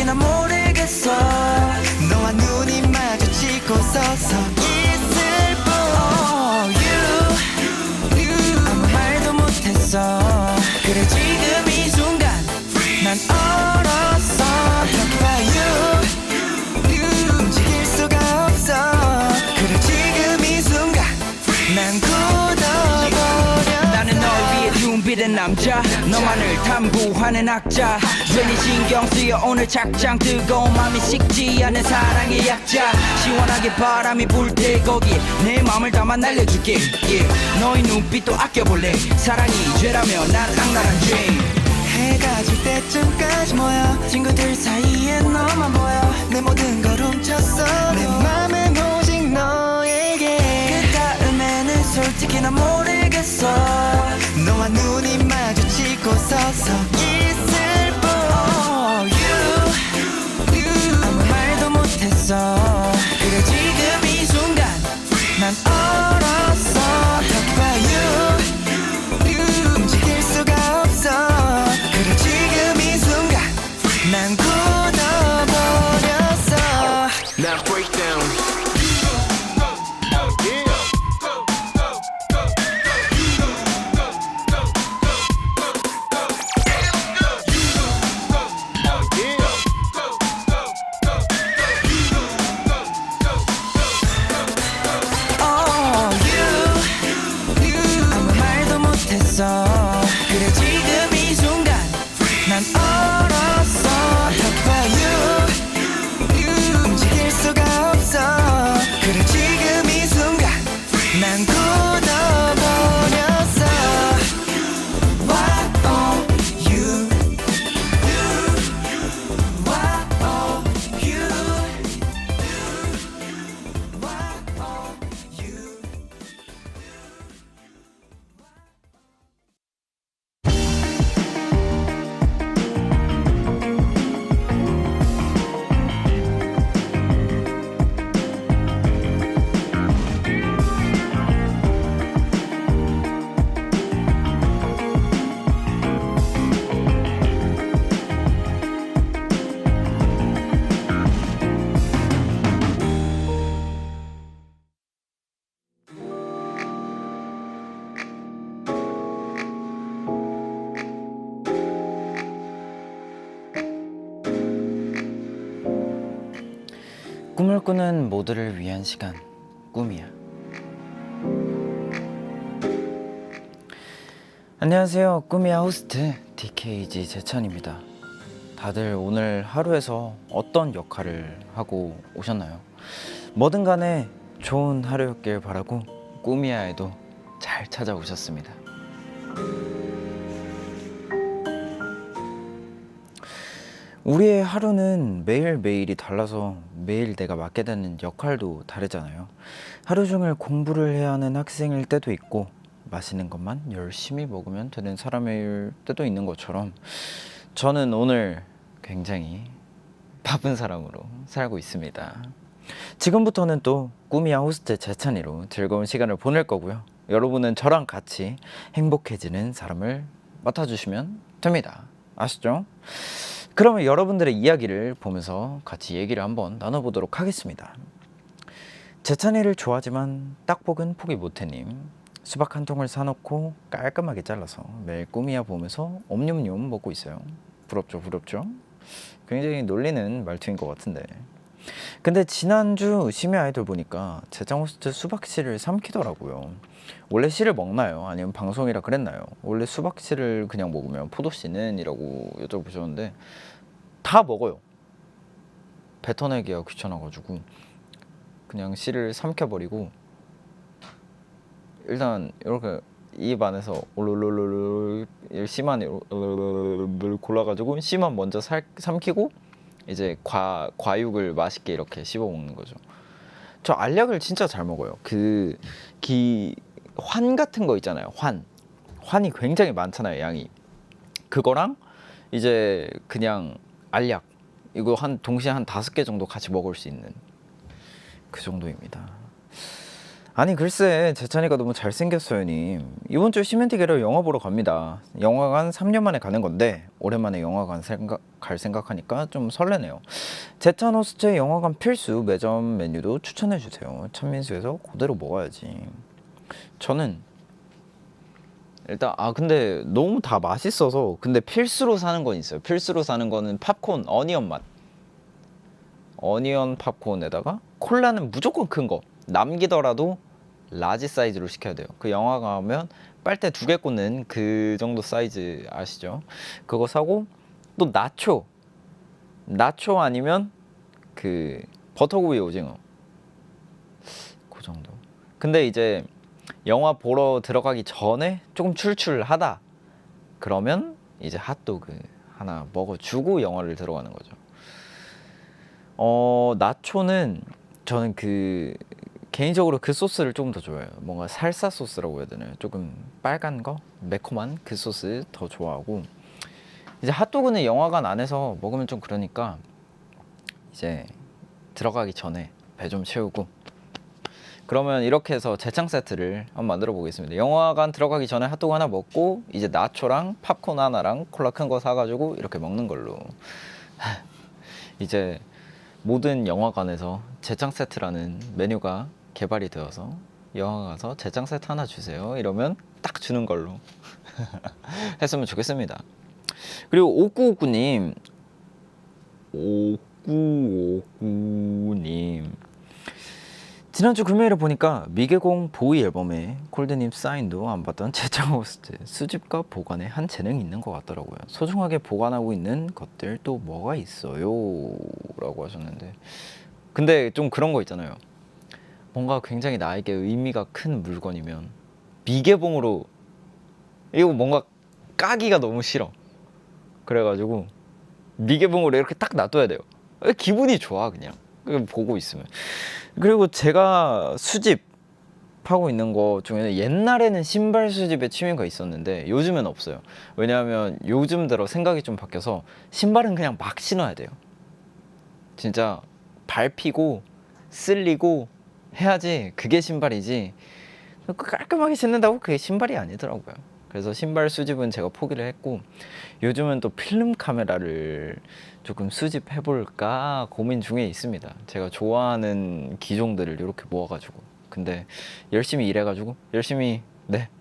솔직히 난 모르겠어. 너와 눈이 마주치고 서서 있을 뿐. You 아무 말도 못했어. 그래 지금 이 순간 난 얼었어. Talk about you 움직일 수가 없어. 그래 지금 이 순간 난 굳어버려. 나는 널 위해 준비된 남자, 너만을 탐구하는 학자. 괜히 신경 쓰여 오늘 착장. 뜨거운 맘이 식지 않는 사랑의 약자. 시원하게 바람이 불 때 거기 내 맘을 담아 날려줄게. 너의 눈빛도 아껴볼래. 사랑이 죄라면 난 악랄한 죄. 해가 질 때쯤까지 모여 친구들 사이에 너만 보여. 내 모든 걸 훔쳤어. 내 맘은 오직 너에게. 그 다음에는 솔직히 난 모르겠어. 너와 눈이 마주치고 서서 있을 뿐. You 아무 말도 못했어. 그래 지금 이 순간 난 얼었어. Talk about you 움직일 수가 없어. 그래 지금 이 순간 난 굳어버렸어. Now break down. 아무 말도 못했어. 그래 지금 이 순간 난 얼었어. Talk about you 움직일 수가 없어. 그래 지금 이 순간 난 굳어버렸어. Why oh you Why oh you Why oh you. 꿈을 꾸는 모두를 위한 시간, 꿈이야. 안녕하세요, 꿈이야 호스트 DKG 재찬입니다. 다들 오늘 하루에서 어떤 역할을 하고 오셨나요? 뭐든 간에 좋은 하루였길 바라고 꿈이야에도 잘 찾아오셨습니다. 우리의 하루는 매일매일이 달라서 매일 내가 맡게 되는 역할도 다르잖아요. 하루 종일 공부를 해야 하는 학생일 때도 있고 맛있는 것만 열심히 먹으면 되는 사람일 때도 있는 것처럼 저는 오늘 굉장히 바쁜 사람으로 살고 있습니다. 지금부터는 또 꿈이야 호스트 재찬이로 즐거운 시간을 보낼 거고요. 여러분은 저랑 같이 행복해지는 사람을 맡아주시면 됩니다. 아시죠? 그러면 여러분들의 이야기를 보면서 같이 얘기를 한번 나눠보도록 하겠습니다. 재찬이를 좋아하지만 딱복은 포기 못해님. 수박 한 통을 사놓고 깔끔하게 잘라서 매일 꿈이야 보면서 옴뇸뇸 먹고 있어요. 부럽죠, 부럽죠? 굉장히 놀리는 말투인 것 같은데. 근데 지난주 심야 아이돌 보니까 재정 호스트 수박씨를 삼키더라고요. 원래 씨를 먹나요? 아니면 방송이라 그랬나요? 원래 수박씨를 그냥 먹으면 포도씨는? 이라고 여쭤보셨는데 다 먹어요. 뱉어내기가 귀찮아가지고 그냥 씨를 삼켜버리고 일단 이렇게 입 안에서 올롤롤롤 씨만 골라가지고 씨만 먼저 삼키고 이제 과육을 맛있게 이렇게 씹어 먹는 거죠. 저 알약을 진짜 잘 먹어요. 환 같은 거 있잖아요. 환이 굉장히 많잖아요, 양이. 그거랑 이제 그냥 알약 이거 동시에 한 5개 정도 같이 먹을 수 있는 그 정도입니다. 아니 글쎄 재찬이가 너무 잘생겼어요 님. 이번 주 시멘티게로 영화 보러 갑니다. 영화관 3년 만에 가는 건데 오랜만에 영화관 갈 생각하니까 좀 설레네요. 재찬 호스트의 영화관 필수 매점 메뉴도 추천해주세요. 찬민수에서 그대로 먹어야지. 저는 일단 근데 너무 다 맛있어서 근데 필수로 사는 건 있어요. 필수로 사는 거는 팝콘 어니언 맛. 어니언 팝콘에다가 콜라는 무조건 큰 거. 남기더라도 라지 사이즈로 시켜야 돼요. 그 영화 가면 빨대 2개 꽂는 그 정도 사이즈 아시죠? 그거 사고 또 나초 아니면 그 버터구이 오징어 그 정도. 근데 이제 영화 보러 들어가기 전에 조금 출출하다 그러면 이제 핫도그 하나 먹어주고 영화를 들어가는 거죠. 나초는 저는 개인적으로 그 소스를 조금 더 좋아해요. 뭔가 살사 소스라고 해야 되나요? 조금 빨간 거, 매콤한 그 소스 더 좋아하고 이제 핫도그는 영화관 안에서 먹으면 좀 그러니까 이제 들어가기 전에 배 좀 채우고 그러면 이렇게 해서 재창 세트를 한번 만들어 보겠습니다. 영화관 들어가기 전에 핫도그 하나 먹고 이제 나초랑 팝콘 하나랑 콜라 큰 거 사가지고 이렇게 먹는 걸로. 이제 모든 영화관에서 재창 세트라는 메뉴가 개발이 되어서 영화 가서 재창 세트 하나 주세요 이러면 딱 주는 걸로 했으면 좋겠습니다. 그리고 5959님 지난주 금요일에 보니까 미개공 보이 앨범에 콜드님 사인도 안 받던 재창 호스트 수집과 보관에 한 재능이 있는 것 같더라고요. 소중하게 보관하고 있는 것들 또 뭐가 있어요? 라고 하셨는데 근데 좀 그런 거 있잖아요. 뭔가 굉장히 나에게 의미가 큰 물건이면 미개봉으로 이거 뭔가 까기가 너무 싫어. 그래가지고 미개봉으로 이렇게 딱 놔둬야 돼요. 기분이 좋아 그냥 보고 있으면. 그리고 제가 수집하고 있는 거 중에는 옛날에는 신발 수집에 취미가 있었는데 요즘은 없어요. 왜냐하면 요즘 들어 생각이 좀 바뀌어서 신발은 그냥 막 신어야 돼요. 진짜 밟히고 쓸리고 해야지 그게 신발이지 깔끔하게 신는다고 그게 신발이 아니더라고요. 그래서 신발 수집은 제가 포기를 했고 요즘은 또 필름 카메라를 조금 수집해볼까 고민 중에 있습니다. 제가 좋아하는 기종들을 이렇게 모아가지고 근데 열심히 일해가지고 열심히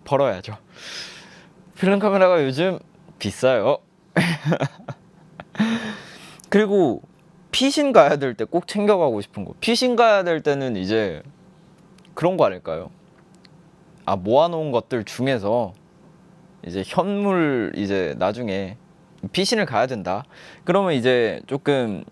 벌어야죠. 필름 카메라가 요즘 비싸요. 그리고 피신 가야 될 때 꼭 챙겨가고 싶은 거. 피신 가야 될 때는 이제 그런 거 아닐까요? 모아놓은 것들 중에서 이제 현물 이제 나중에 피신을 가야 된다. 그러면 이제 조금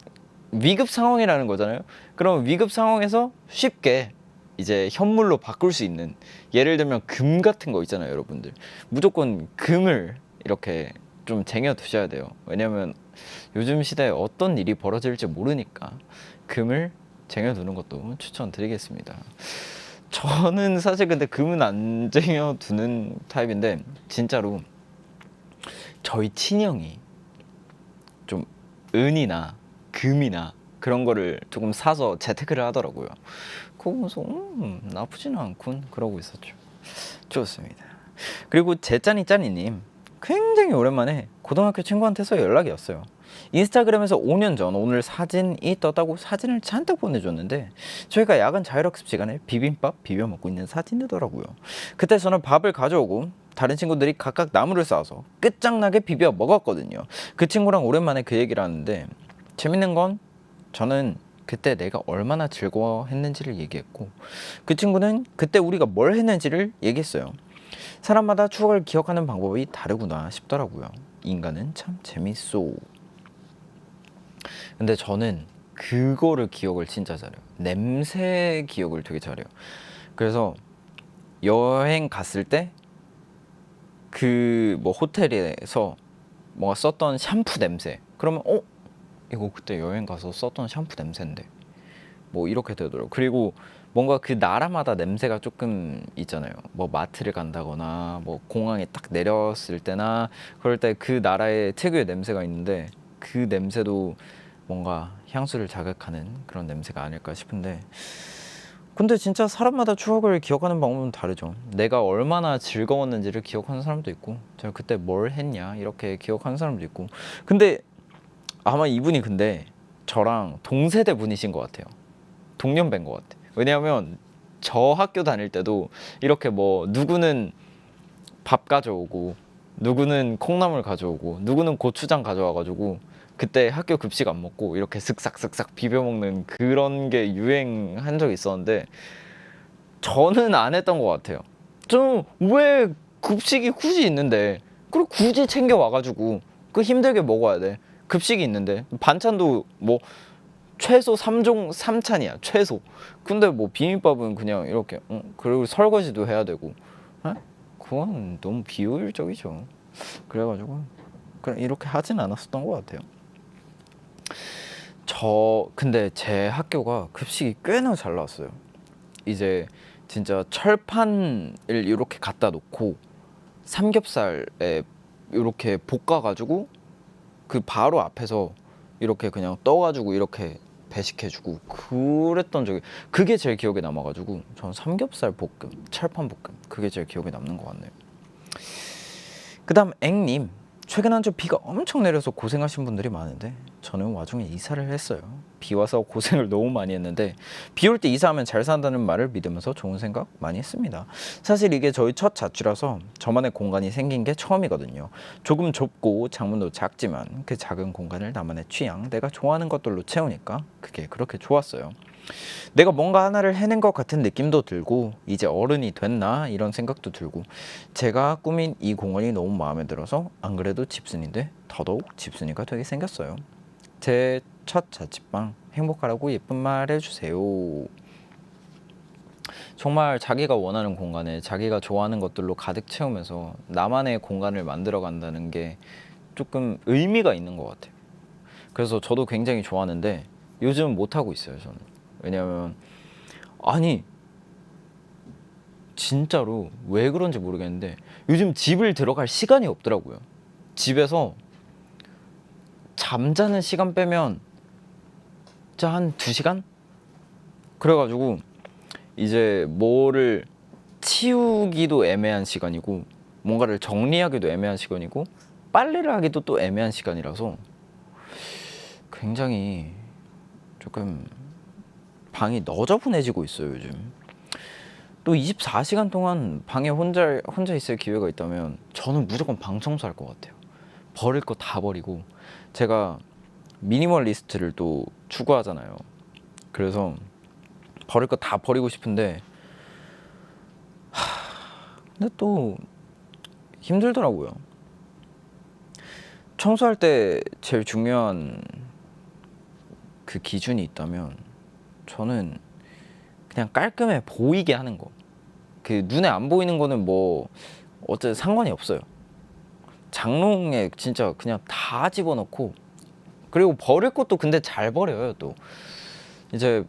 위급 상황이라는 거잖아요. 그러면 위급 상황에서 쉽게 이제 현물로 바꿀 수 있는 예를 들면 금 같은 거 있잖아요, 여러분들. 무조건 금을 이렇게 좀 쟁여 두셔야 돼요. 왜냐면 요즘 시대에 어떤 일이 벌어질지 모르니까 금을 쟁여 두는 것도 추천드리겠습니다. 저는 사실 근데 금은 안 쟁여 두는 타입인데 진짜로 저희 친형이 좀 은이나 금이나 그런 거를 조금 사서 재테크를 하더라고요. 그거 보면서 나쁘지는 않군 그러고 있었죠. 좋습니다. 그리고 제짜니짜니님 굉장히 오랜만에 고등학교 친구한테서 연락이 왔어요. 인스타그램에서 5년 전 오늘 사진이 떴다고 사진을 잔뜩 보내줬는데 저희가 야간 자율학습 시간에 비빔밥 비벼 먹고 있는 사진이더라고요. 그때 저는 밥을 가져오고 다른 친구들이 각각 나물을 쌓아서 끝장나게 비벼 먹었거든요. 그 친구랑 오랜만에 그 얘기를 하는데 재밌는 건 저는 그때 내가 얼마나 즐거워했는지를 얘기했고 그 친구는 그때 우리가 뭘 했는지를 얘기했어요. 사람마다 추억을 기억하는 방법이 다르구나 싶더라고요. 인간은 참 재밌소. 근데 저는 그거를 기억을 진짜 잘해요. 냄새 기억을 되게 잘해요. 그래서 여행 갔을 때 그 뭐 호텔에서 뭔가 썼던 샴푸 냄새 그러면 이거 그때 여행 가서 썼던 샴푸 냄새인데 뭐 이렇게 되더라고요. 그리고 뭔가 그 나라마다 냄새가 조금 있잖아요. 뭐 마트를 간다거나 뭐 공항에 딱 내렸을 때나 그럴 때 그 나라의 특유의 냄새가 있는데 그 냄새도 뭔가 향수를 자극하는 그런 냄새가 아닐까 싶은데 근데 진짜 사람마다 추억을 기억하는 방법은 다르죠. 내가 얼마나 즐거웠는지를 기억하는 사람도 있고, 제가 그때 뭘 했냐 이렇게 기억하는 사람도 있고. 근데 아마 이분이 근데 저랑 동세대 분이신 것 같아요. 동년배인 것 같아. 왜냐하면 저 학교 다닐 때도 이렇게 뭐 누구는 밥 가져오고 누구는 콩나물 가져오고 누구는 고추장 가져와가지고 그때 학교 급식 안 먹고 이렇게 쓱싹쓱싹 비벼 먹는 그런 게 유행한 적이 있었는데 저는 안 했던 것 같아요. 좀 왜 급식이 굳이 있는데 그리고 굳이 챙겨 와가지고 그 힘들게 먹어야 돼. 급식이 있는데 반찬도 뭐 최소 3종 3찬이야 최소. 근데 뭐 비빔밥은 그냥 이렇게 그리고 설거지도 해야 되고 그건 너무 비효율적이죠. 그래가지고 그냥 이렇게 하진 않았었던 것 같아요. 근데 제 학교가 급식이 꽤나 잘 나왔어요. 이제 진짜 철판을 이렇게 갖다 놓고 삼겹살에 이렇게 볶아가지고 그 바로 앞에서 이렇게 그냥 떠가지고 이렇게 배식해주고 그랬던 적이, 그게 제일 기억에 남아가지고 전 삼겹살 볶음, 철판 볶음 그게 제일 기억에 남는 것 같네요. 그 다음 앵님, 최근 한 주 비가 엄청 내려서 고생하신 분들이 많은데 저는 와중에 이사를 했어요. 비 와서 고생을 너무 많이 했는데 비 올 때 이사하면 잘 산다는 말을 믿으면서 좋은 생각 많이 했습니다. 사실 이게 저희 첫 자취라서 저만의 공간이 생긴 게 처음이거든요. 조금 좁고 창문도 작지만 그 작은 공간을 나만의 취향, 내가 좋아하는 것들로 채우니까 그게 그렇게 좋았어요. 내가 뭔가 하나를 해낸 것 같은 느낌도 들고 이제 어른이 됐나 이런 생각도 들고 제가 꾸민 이 공간이 너무 마음에 들어서 안 그래도 집순이인데 더더욱 집순이가 되게 생겼어요. 제 첫 자취방 행복하라고 예쁜 말 해주세요. 정말 자기가 원하는 공간에 자기가 좋아하는 것들로 가득 채우면서 나만의 공간을 만들어 간다는 게 조금 의미가 있는 것 같아요. 그래서 저도 굉장히 좋아하는데 요즘 못하고 있어요 저는. 왜냐면 아니 진짜로 왜 그런지 모르겠는데 요즘 집을 들어갈 시간이 없더라고요. 집에서 잠자는 시간 빼면 진짜 한 2시간? 그래가지고 이제 뭐를 치우기도 애매한 시간이고 뭔가를 정리하기도 애매한 시간이고 빨래를 하기도 또 애매한 시간이라서 굉장히 조금 방이 너저분해지고 있어요 요즘. 또 24시간 동안 방에 혼자 있을 기회가 있다면 저는 무조건 방 청소할 것 같아요. 버릴 거 다 버리고, 제가 미니멀리스트를 또 추구하잖아요. 그래서 버릴 거 다 버리고 싶은데 근데 또 힘들더라고요. 청소할 때 제일 중요한 그 기준이 있다면 저는 그냥 깔끔해 보이게 하는 거. 그 눈에 안 보이는 거는 뭐 어쨌든 상관이 없어요. 장롱에 진짜 그냥 다 집어넣고, 그리고 버릴 것도 근데 잘 버려요. 또 이제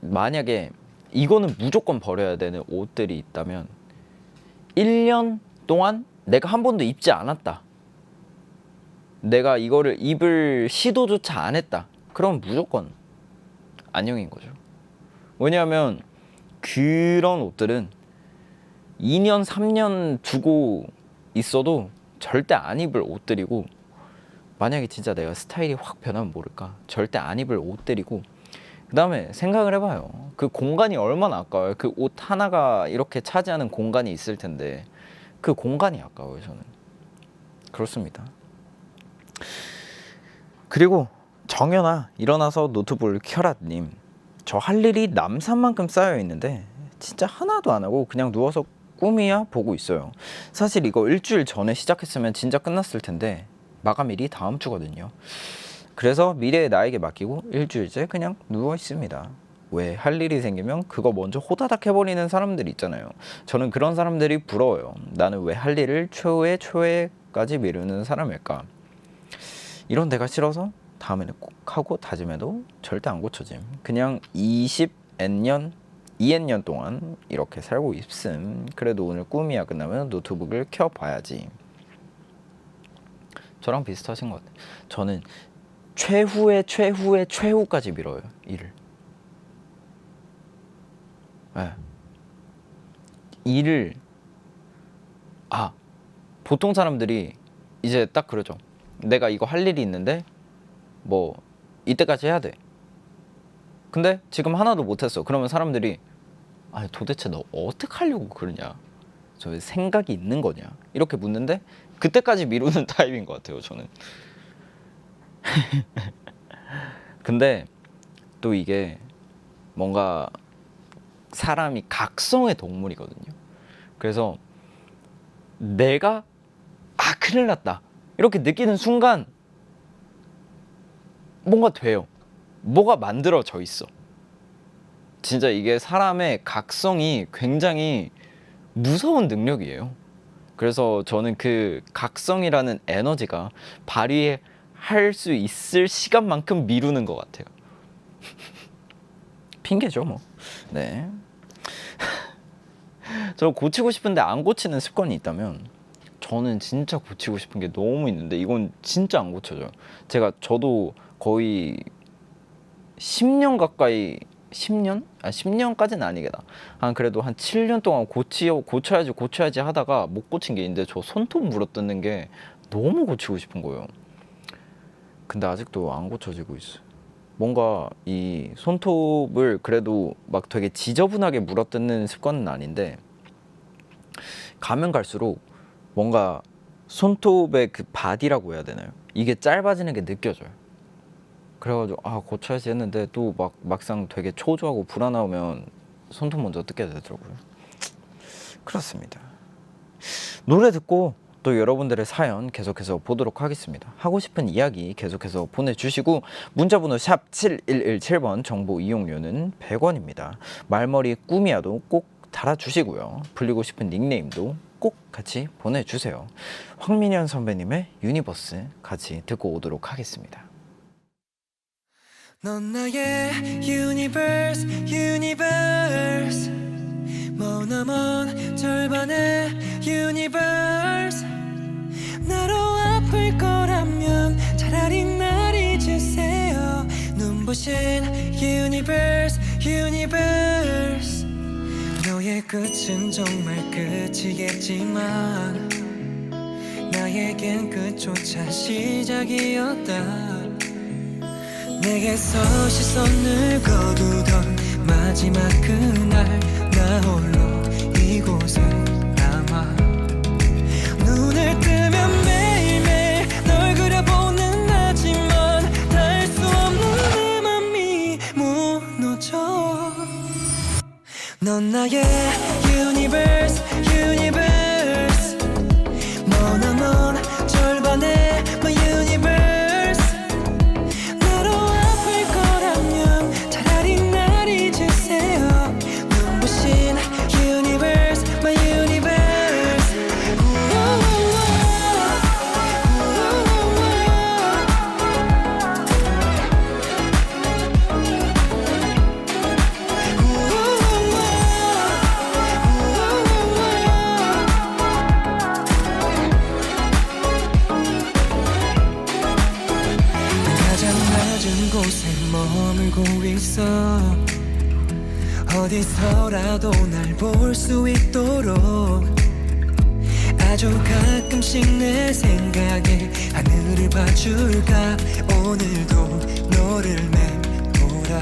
만약에 이거는 무조건 버려야 되는 옷들이 있다면 1년 동안 내가 한 번도 입지 않았다, 내가 이거를 입을 시도조차 안 했다, 그럼 무조건 안녕인 거죠. 왜냐하면 그런 옷들은 2년 3년 두고 있어도 절대 안 입을 옷들이고, 만약에 진짜 내가 스타일이 확 변하면 모를까 절대 안 입을 옷들이고, 그 다음에 생각을 해봐요. 그 공간이 얼마나 아까워요. 그 옷 하나가 이렇게 차지하는 공간이 있을 텐데 그 공간이 아까워요 저는. 그렇습니다. 그리고 정연아 일어나서 노트북을 켜라님, 저 할 일이 남산만큼 쌓여 있는데 진짜 하나도 안 하고 그냥 누워서 꿈이야 보고 있어요. 사실 이거 일주일 전에 시작했으면 진짜 끝났을 텐데 마감일이 다음 주거든요. 그래서 미래의 나에게 맡기고 일주일째 그냥 누워 있습니다. 왜 할 일이 생기면 그거 먼저 호다닥 해버리는 사람들 있잖아요. 저는 그런 사람들이 부러워요. 나는 왜 할 일을 최후에까지 미루는 사람일까? 이런 내가 싫어서 다음에는 꼭 하고 다짐해도 절대 안 고쳐짐. 그냥 20N년 동안 이렇게 살고 있음. 그래도 오늘 꿈이야 끝나면 노트북을 켜봐야지. 저랑 비슷하신 것 같아요. 저는 최후까지 미뤄요 일을. 네. 일을 보통 사람들이 이제 딱 그러죠. 내가 이거 할 일이 있는데 뭐 이때까지 해야 돼. 근데 지금 하나도 못했어. 그러면 사람들이 도대체 너 어떻게 하려고 그러냐? 저 생각이 있는 거냐? 이렇게 묻는데 그때까지 미루는 타입인 것 같아요. 저는. 근데 또 이게 뭔가 사람이 각성의 동물이거든요. 그래서 내가 큰일 났다 이렇게 느끼는 순간 뭔가 돼요. 뭐가 만들어져 있어. 진짜 이게 사람의 각성이 굉장히 무서운 능력이에요. 그래서 저는 그 각성이라는 에너지가 발휘할 수 있을 시간만큼 미루는 것 같아요. 핑계죠 뭐. 네. 저 고치고 싶은데 안 고치는 습관이 있다면 저는 진짜 고치고 싶은 게 너무 있는데 이건 진짜 안 고쳐져요. 저도 거의 10년 가까이 10년? 10년까지는 아니겠다. 그래도 한 7년 동안 고쳐야지 하다가 못 고친 게 있는데 저 손톱 물어뜯는 게 너무 고치고 싶은 거예요. 근데 아직도 안 고쳐지고 있어요. 뭔가 이 손톱을 그래도 막 되게 지저분하게 물어뜯는 습관은 아닌데 가면 갈수록 뭔가 손톱의 그 바디라고 해야 되나요? 이게 짧아지는 게 느껴져요. 그래가지고 고쳐야지 했는데 또 막상 되게 초조하고 불안하면 손톱 먼저 뜯게 되더라고요. 그렇습니다. 노래 듣고 또 여러분들의 사연 계속해서 보도록 하겠습니다. 하고 싶은 이야기 계속해서 보내주시고 문자번호 샵 7117번 정보 이용료는 100원입니다. 말머리 꿈이야도 꼭 달아주시고요. 불리고 싶은 닉네임도 꼭 같이 보내주세요. 황민현 선배님의 유니버스 같이 듣고 오도록 하겠습니다. 넌 나의 유니버스 유니버스 머나먼 절반의 유니버스 나로 아플 거라면 차라리 날 잊으세요 눈부신 유니버스 유니버스 너의 끝은 정말 끝이겠지만 나에겐 끝조차 시작이었다 내게서 시선을 거두던 마지막 그날 나 홀로 이곳에 남아 눈을 뜨면 매일매일 널 그려보는 하지만 닿을 수 없는 내 맘이 무너져 넌 나의 유니버스 유니버스 머나먼 절반의 my universe 곳에 머물고 있어 어디서라도 날 볼 수 있도록 아주 가끔씩 내 생각에 하늘을 봐줄까 오늘도 너를 맴돌아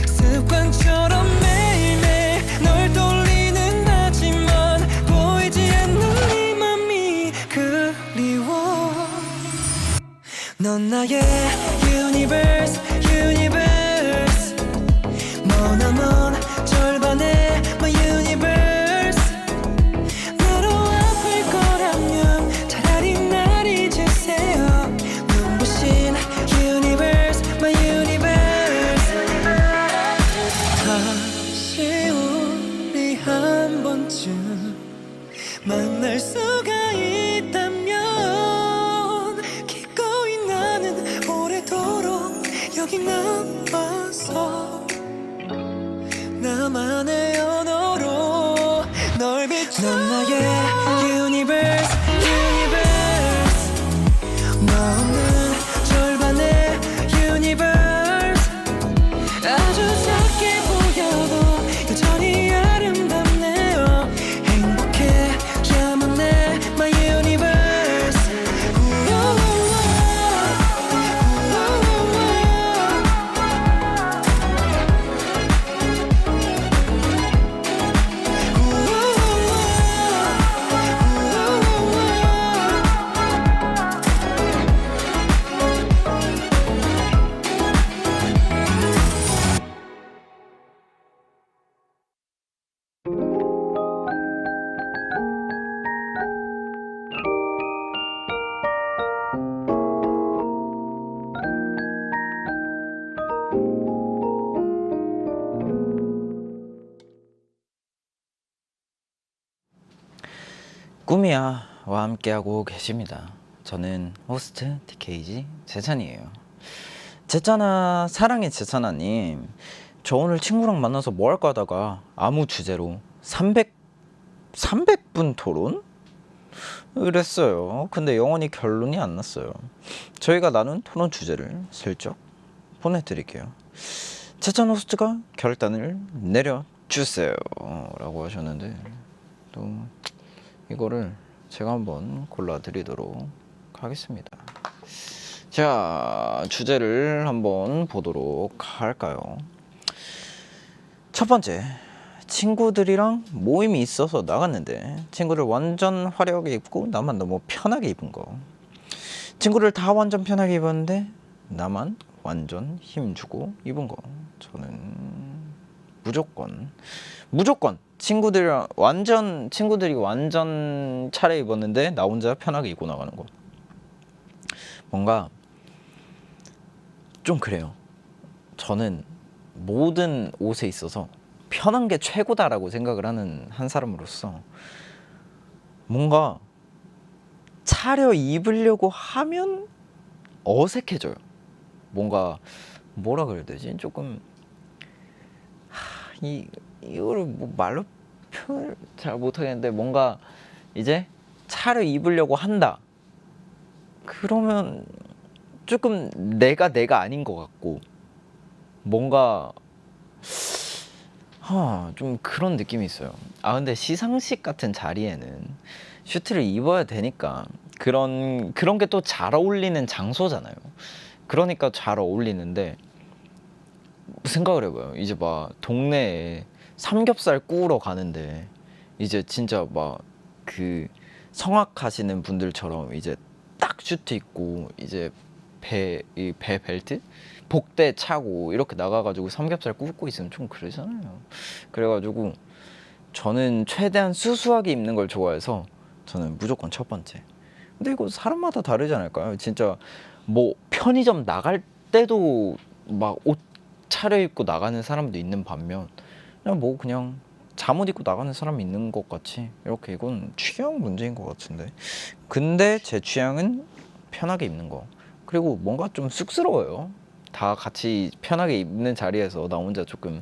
습관처럼 매일매일 널 돌리는 하지만 보이지 않는 이 맘이 그리워 넌 나의 유니버스 유니버스 머나먼 절반의 my universe 나로 아플 거라면 차라리 날 잊으세요 눈부신 universe my universe 다시 우리 한 번쯤 만날 수가 있다면 기꺼이 나는 오래도록 여기 남아서 나만의 언어로 널 비춰 넌 나의 유니버스 유니버스 마음은 절반의 유니버스 아주 작게 보여도 여전히 꿈이야와 함께하고 계십니다. 저는 호스트 DKG 재찬이에요. 재찬아, 사랑의 재찬아님, 저 오늘 친구랑 만나서 뭐 할까 하다가 아무 주제로 300분 토론? 그랬어요. 근데 영원히 결론이 안 났어요. 저희가 나눈 토론 주제를 슬쩍 보내드릴게요. 재찬 호스트가 결단을 내려주세요 라고 하셨는데, 또 이거를 제가 한번 골라드리도록 하겠습니다. 자, 주제를 한번 보도록 할까요? 첫 번째, 친구들이랑 모임이 있어서 나갔는데 친구들 완전 화려하게 입고 나만 너무 편하게 입은 거. 친구들 다 완전 편하게 입었는데 나만 완전 힘주고 입은 거. 저는 무조건 친구들이 완전 차려 입었는데 나 혼자 편하게 입고 나가는 거. 뭔가 좀 그래요. 저는 모든 옷에 있어서 편한 게 최고다라고 생각을 하는 한 사람으로서 뭔가 차려 입으려고 하면 어색해져요. 뭔가 뭐라 그래야 되지? 조금 이거를 뭐 말로 표현을 잘 못하겠는데, 뭔가 이제 차려 입으려고 한다. 그러면 조금 내가 아닌 것 같고, 뭔가 좀 그런 느낌이 있어요. 근데 시상식 같은 자리에는 슈트를 입어야 되니까 그런 게 또 잘 어울리는 장소잖아요. 그러니까 잘 어울리는데, 생각을 해봐요. 이제 막 동네에 삼겹살 구우러 가는데 이제 진짜 막 그 성악하시는 분들처럼 이제 딱 슈트 입고 이제 배 벨트? 복대 차고 이렇게 나가가지고 삼겹살 굽고 있으면 좀 그러잖아요. 그래가지고 저는 최대한 수수하게 입는 걸 좋아해서 저는 무조건 첫 번째. 근데 이거 사람마다 다르지 않을까요? 진짜 뭐 편의점 나갈 때도 막 옷 차려입고 나가는 사람도 있는 반면 그냥 잠옷 입고 나가는 사람이 있는 것 같이, 이렇게 이건 취향 문제인 것 같은데. 근데 제 취향은 편하게 입는 거. 그리고 뭔가 좀 쑥스러워요. 다 같이 편하게 입는 자리에서 나 혼자 조금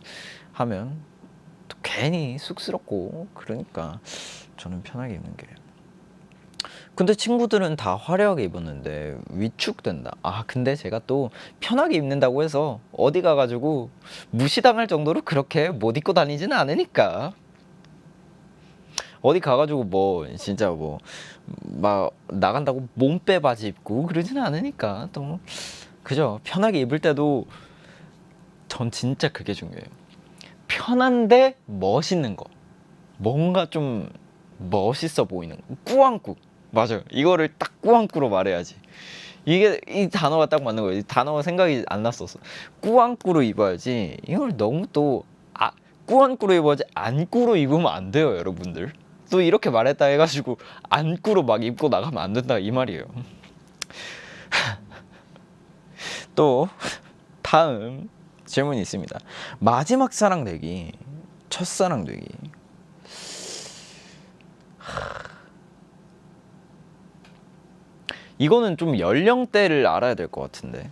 하면 또 괜히 쑥스럽고, 그러니까 저는 편하게 입는 게. 근데 친구들은 다 화려하게 입었는데 위축된다. 근데 제가 또 편하게 입는다고 해서 어디 가가지고 무시당할 정도로 그렇게 못 입고 다니지는 않으니까. 어디 가가지고 뭐 진짜 뭐 막 나간다고 몸빼 바지 입고 그러지는 않으니까. 또 그죠? 편하게 입을 때도 전 진짜 그게 중요해요. 편한데 멋있는 거. 뭔가 좀 멋있어 보이는 거. 꾸안꾸. 맞아요. 이거를 딱 꾸안꾸로 말해야지. 이 단어가 딱 맞는 거예요. 이 단어가 생각이 안 났었어. 꾸안꾸로 입어야지. 이걸 너무 또 꾸안꾸로 입어야지 안꾸로 입으면 안 돼요, 여러분들. 또 이렇게 말했다 해가지고 안꾸로 막 입고 나가면 안 된다 이 말이에요. 또 다음 질문이 있습니다. 마지막 사랑 되기, 첫사랑 되기. 이거는 좀 연령대를 알아야 될 것 같은데.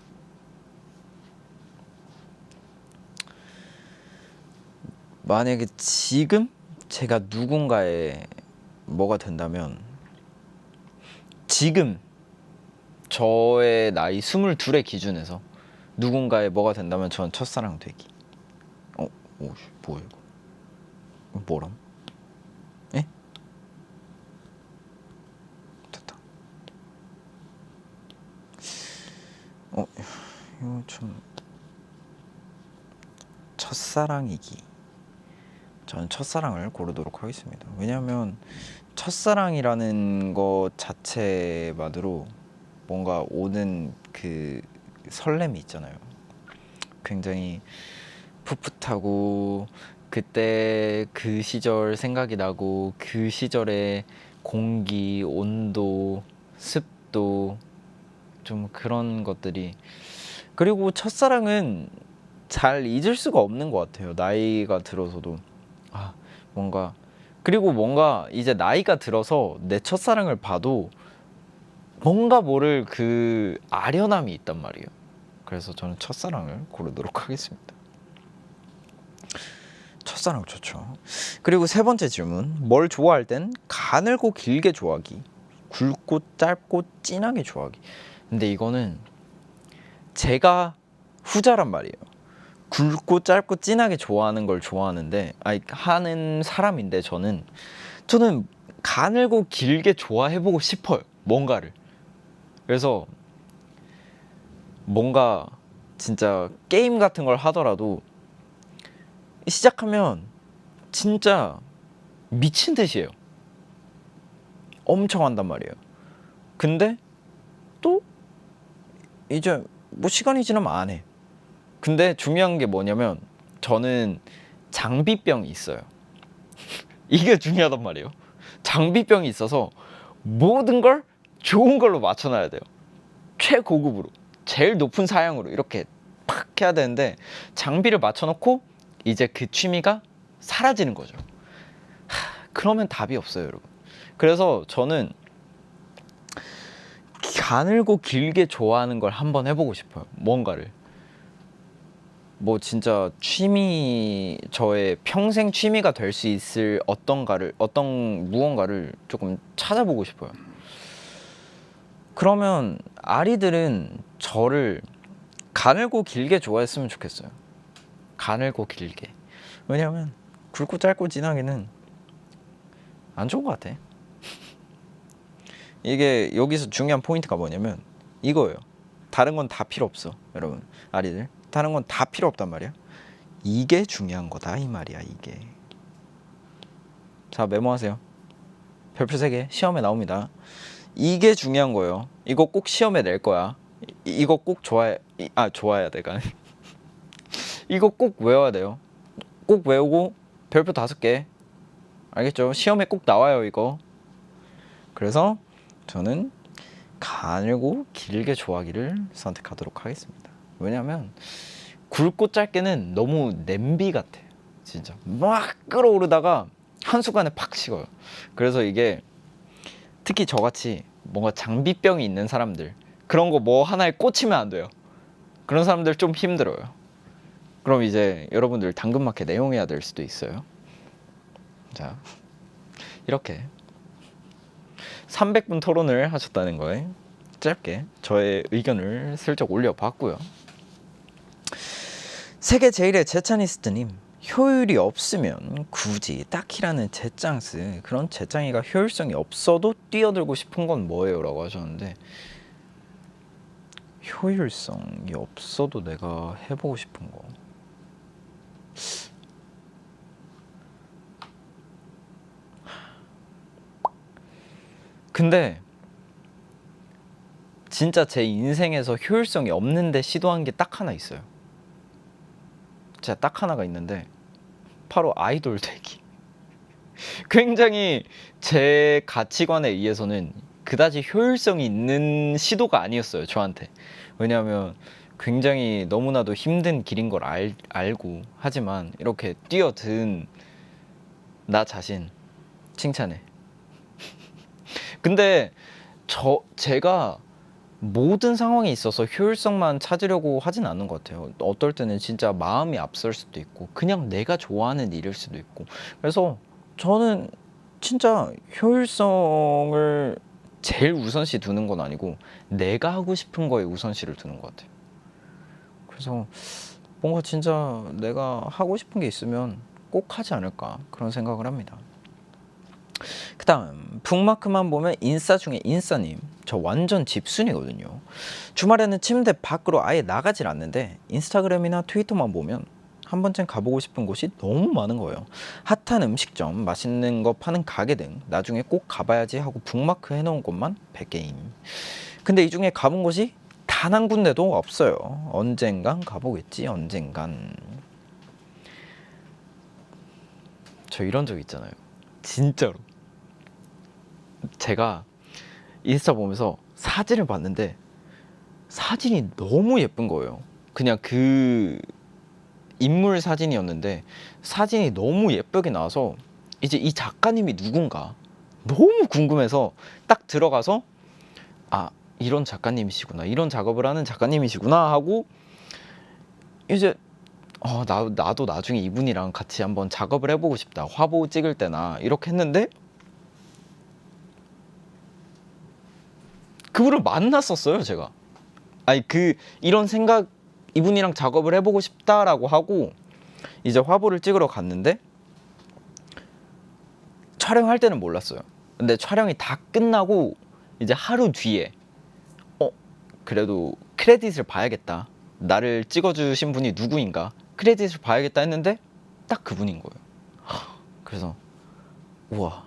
만약에 지금 제가 누군가의 뭐가 된다면, 지금 저의 나이 22의 기준에서 누군가의 뭐가 된다면 전 첫사랑 되기. 뭐야 이거? 뭐람? 에? 됐다. 이거 좀 첫사랑이기. 저는 첫사랑을 고르도록 하겠습니다. 왜냐하면 첫사랑이라는 것 자체만으로 뭔가 오는 그 설렘이 있잖아요. 굉장히 풋풋하고, 그때 그 시절 생각이 나고, 그 시절의 공기, 온도, 습도, 좀 그런 것들이. 그리고 첫사랑은 잘 잊을 수가 없는 것 같아요. 나이가 들어서도 뭔가 그리고 뭔가 이제 나이가 들어서 내 첫사랑을 봐도 뭔가 모를 그 아련함이 있단 말이에요. 그래서 저는 첫사랑을 고르도록 하겠습니다. 첫사랑 좋죠. 그리고 세 번째 질문. 뭘 좋아할 땐 가늘고 길게 좋아하기, 굵고 짧고 진하게 좋아하기. 근데 이거는 제가 후자란 말이에요. 굵고 짧고 진하게 좋아하는 걸 좋아하는데, 아니 하는 사람인데 저는 가늘고 길게 좋아해보고 싶어요. 뭔가를. 그래서 뭔가 진짜 게임 같은 걸 하더라도 시작하면 진짜 미친 듯이 해요. 엄청 한단 말이에요. 근데 또 이제 뭐 시간이 지나면 안 해. 근데 중요한 게 뭐냐면 저는 장비병이 있어요. 이게 중요하단 말이에요. 장비병이 있어서 모든 걸 좋은 걸로 맞춰놔야 돼요. 최고급으로, 제일 높은 사양으로 이렇게 팍 해야 되는데 장비를 맞춰놓고 이제 그 취미가 사라지는 거죠. 그러면 답이 없어요, 여러분. 그래서 저는 가늘고 길게 좋아하는 걸 한번 해보고 싶어요. 뭔가를. 뭐 진짜 저의 평생 취미가 될 수 있을 어떤 무언가를 조금 찾아보고 싶어요. 그러면 아리들은 저를 가늘고 길게 좋아했으면 좋겠어요. 가늘고 길게. 왜냐면 굵고 짧고 진하게는 안 좋은 것 같아. 이게 여기서 중요한 포인트가 뭐냐면 이거예요. 다른 건 다 필요 없어, 여러분. 아리들. 다른 건 다 필요 없단 말이야. 이게 중요한 거다 이 말이야, 이게. 자, 메모하세요. 별표 3개 시험에 나옵니다. 이게 중요한 거예요. 이거 꼭 시험에 낼 거야. 이거 꼭 좋아야 돼가. 이거 꼭 외워야 돼요. 꼭 외우고 별표 5개. 알겠죠? 시험에 꼭 나와요, 이거. 그래서 저는 가늘고 길게 좋아하기를 선택하도록 하겠습니다. 왜냐면 굵고 짧게는 너무 냄비 같아. 진짜 막 끌어오르다가 한순간에 팍 식어요. 그래서 이게 특히 저같이 뭔가 장비병이 있는 사람들, 그런 거 뭐 하나에 꽂히면 안 돼요. 그런 사람들 좀 힘들어요. 그럼 이제 여러분들 당근마켓 내용해야 될 수도 있어요. 자, 이렇게 300분 토론을 하셨다는 거에 짧게 저의 의견을 슬쩍 올려봤고요. 세계 제일의 제차니스트님, 효율이 없으면 굳이 딱히라는 제짱스, 그런 제짱이가 효율성이 없어도 뛰어들고 싶은 건 뭐예요? 라고 하셨는데, 효율성이 없어도 내가 해보고 싶은 거, 근데 진짜 제 인생에서 효율성이 없는데 시도한 게 딱 하나 있어요. 진짜 딱 하나가 있는데 바로 아이돌 되기. 굉장히 제 가치관에 의해서는 그다지 효율성이 있는 시도가 아니었어요, 저한테. 왜냐하면 굉장히 너무나도 힘든 길인 걸 알고, 하지만 이렇게 뛰어든 나 자신 칭찬해. 근데 제가 모든 상황에 있어서 효율성만 찾으려고 하진 않는 것 같아요. 어떨 때는 진짜 마음이 앞설 수도 있고 그냥 내가 좋아하는 일일 수도 있고. 그래서 저는 진짜 효율성을 제일 우선시 두는 건 아니고 내가 하고 싶은 거에 우선시를 두는 것 같아요. 그래서 뭔가 진짜 내가 하고 싶은 게 있으면 꼭 하지 않을까, 그런 생각을 합니다. 그 다음 북마크만 보면 인싸 중에 인싸님, 저 완전 집순이거든요. 주말에는 침대 밖으로 아예 나가질 않는데 인스타그램이나 트위터만 보면 한 번쯤 가보고 싶은 곳이 너무 많은 거예요. 핫한 음식점, 맛있는 거 파는 가게 등 나중에 꼭 가봐야지 하고 북마크 해놓은 곳만 100개임. 근데 이 중에 가본 곳이 단 한 군데도 없어요. 언젠간 가보겠지, 언젠간. 저 이런 적 있잖아요, 진짜로. 제가 인스타 보면서 사진을 봤는데 사진이 너무 예쁜 거예요. 그냥 그 인물 사진이었는데 사진이 너무 예쁘게 나와서 이제 이 작가님이 누군가 너무 궁금해서 딱 들어가서 아, 이런 작가님이시구나, 이런 작업을 하는 작가님이시구나 하고 이제 나도 나중에 이분이랑 같이 한번 작업을 해보고 싶다, 화보 찍을 때나 이렇게 했는데 그분을 만났었어요. 제가 이런 생각, 이분이랑 작업을 해보고 싶다라고 하고 이제 화보를 찍으러 갔는데 촬영할 때는 몰랐어요. 근데 촬영이 다 끝나고 이제 하루 뒤에 그래도 크레딧을 봐야겠다, 나를 찍어주신 분이 누구인가 크레딧을 봐야겠다 했는데 딱 그분인 거예요. 그래서 우와,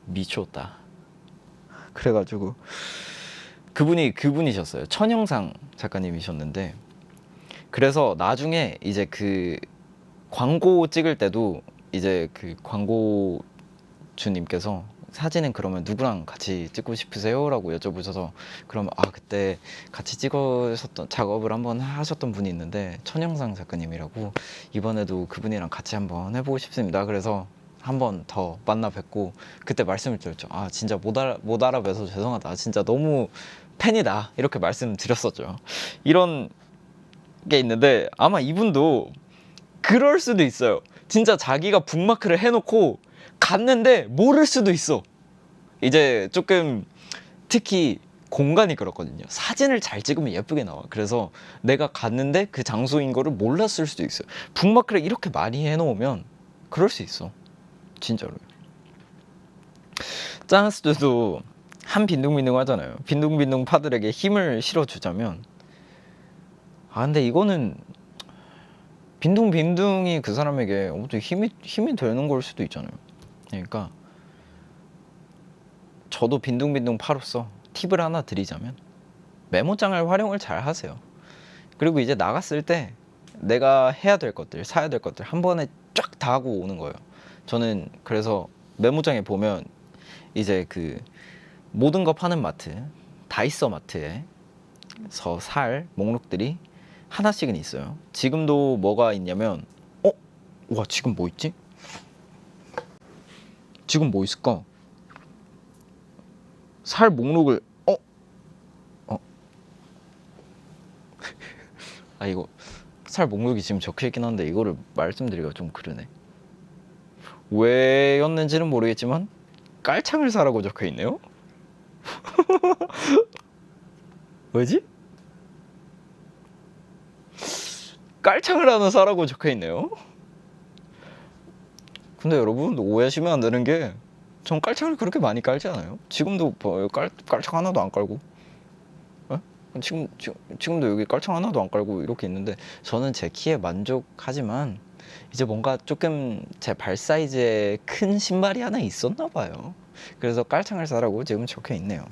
미쳤다. 그래가지고 그분이셨어요. 천영상 작가님이셨는데, 그래서 나중에 이제 그 광고 찍을 때도 이제 그 광고주님께서 사진은 그러면 누구랑 같이 찍고 싶으세요? 라고 여쭤보셔서 그러면 그때 같이 찍으셨던 작업을 한번 하셨던 분이 있는데 천영상 작가님이라고, 이번에도 그분이랑 같이 한번 해보고 싶습니다. 그래서 한 번 더 만나 뵙고 그때 말씀을 드렸죠. 진짜 못 알아뵈서 죄송하다, 진짜 너무 팬이다, 이렇게 말씀드렸었죠. 이런 게 있는데 아마 이분도 그럴 수도 있어요. 진짜 자기가 북마크를 해놓고 갔는데 모를 수도 있어. 이제 조금 특히 공간이 그렇거든요. 사진을 잘 찍으면 예쁘게 나와. 그래서 내가 갔는데 그 장소인 거를 몰랐을 수도 있어요. 북마크를 이렇게 많이 해놓으면 그럴 수 있어, 진짜로. 짱스도 한 빈둥빈둥 하잖아요. 빈둥빈둥 파들에게 힘을 실어주자면 근데 이거는 빈둥빈둥이 그 사람에게 어떻게 힘이 되는 걸 수도 있잖아요. 그러니까 저도 빈둥빈둥 파로서 팁을 하나 드리자면 메모장을 활용을 잘 하세요. 그리고 이제 나갔을 때 내가 해야 될 것들, 사야 될 것들 한 번에 쫙 다 하고 오는 거예요. 저는 그래서 메모장에 보면 이제 그 모든 거 파는 마트, 다이소 마트에서 살 목록들이 하나씩은 있어요. 지금도 뭐가 있냐면 와, 지금 뭐 있지? 지금 뭐 있을까? 살 목록을 이거 살 목록이 지금 적혀있긴 한데 이거를 말씀드리기가 좀 그러네. 왜였는지는 모르겠지만 깔창을 사라고 적혀있네요. 왜지? 깔창을 하나 사라고 적혀있네요. 근데 여러분 오해하시면 안 되는 게, 전 깔창을 그렇게 많이 깔지 않아요. 지금도 깔창 하나도 안 깔고, 지금도 여기 깔창 하나도 안 깔고 이렇게 있는데, 저는 제 키에 만족하지만 이제 뭔가 조금 제 발 사이즈의 큰 신발이 하나 있었나 봐요. 그래서 깔창을 사라고 지금 적혀 있네요.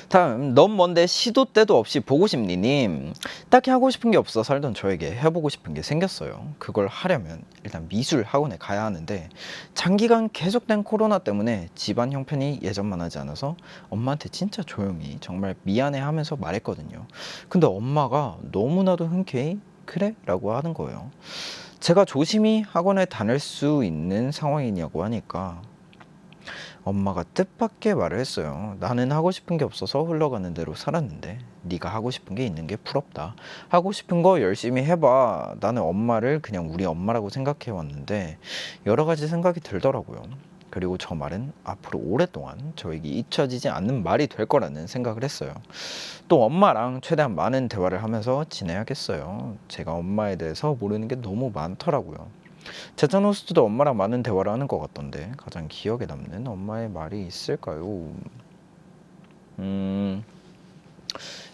다음, 넌 뭔데 시도 때도 없이 보고 싶니님. 딱히 하고 싶은 게 없어 살던 저에게 해보고 싶은 게 생겼어요. 그걸 하려면 일단 미술 학원에 가야 하는데 장기간 계속된 코로나 때문에 집안 형편이 예전만 하지 않아서 엄마한테 진짜 조용히 정말 미안해 하면서 말했거든요. 근데 엄마가 너무나도 흔쾌히 그래? 라고 하는 거예요. 제가 조심히 학원에 다닐 수 있는 상황이냐고 하니까 엄마가 뜻밖의 말을 했어요. 나는 하고 싶은 게 없어서 흘러가는 대로 살았는데 네가 하고 싶은 게 있는 게 부럽다. 하고 싶은 거 열심히 해봐. 나는 엄마를 그냥 우리 엄마라고 생각해 왔는데 여러 가지 생각이 들더라고요. 그리고 저 말은 앞으로 오랫동안 저에게 잊혀지지 않는 말이 될 거라는 생각을 했어요. 또 엄마랑 최대한 많은 대화를 하면서 지내야겠어요. 제가 엄마에 대해서 모르는 게 너무 많더라고요. 제찬 호스트도 엄마랑 많은 대화를 하는 것 같던데 가장 기억에 남는 엄마의 말이 있을까요?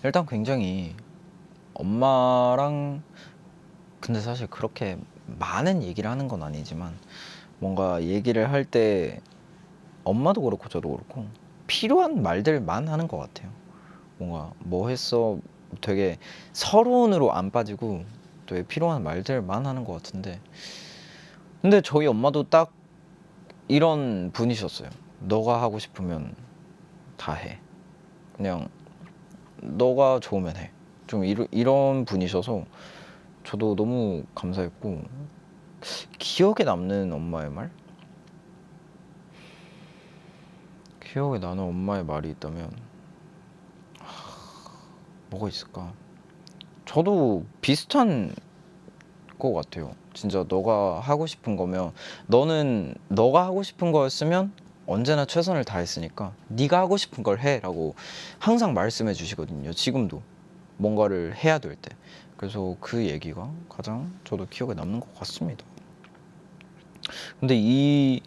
일단 굉장히 엄마랑, 근데 사실 그렇게 많은 얘기를 하는 건 아니지만 뭔가 얘기를 할 때 엄마도 그렇고 저도 그렇고 필요한 말들만 하는 것 같아요. 뭔가 뭐 했어, 되게 서론으로 안 빠지고 되게 필요한 말들만 하는 것 같은데, 근데 저희 엄마도 딱 이런 분이셨어요. 너가 하고 싶으면 다 해. 그냥 너가 좋으면 해. 좀 이런 분이셔서 저도 너무 감사했고, 기억에 남는 엄마의 말? 기억에 나는 엄마의 말이 있다면 뭐가 있을까? 저도 비슷한 것 같아요. 진짜 너가 하고 싶은 거면 너가 하고 싶은 거였으면 언제나 최선을 다했으니까 네가 하고 싶은 걸 해라고 항상 말씀해 주시거든요. 지금도 뭔가를 해야 될 때. 그래서 그 얘기가 가장 저도 기억에 남는 것 같습니다. 근데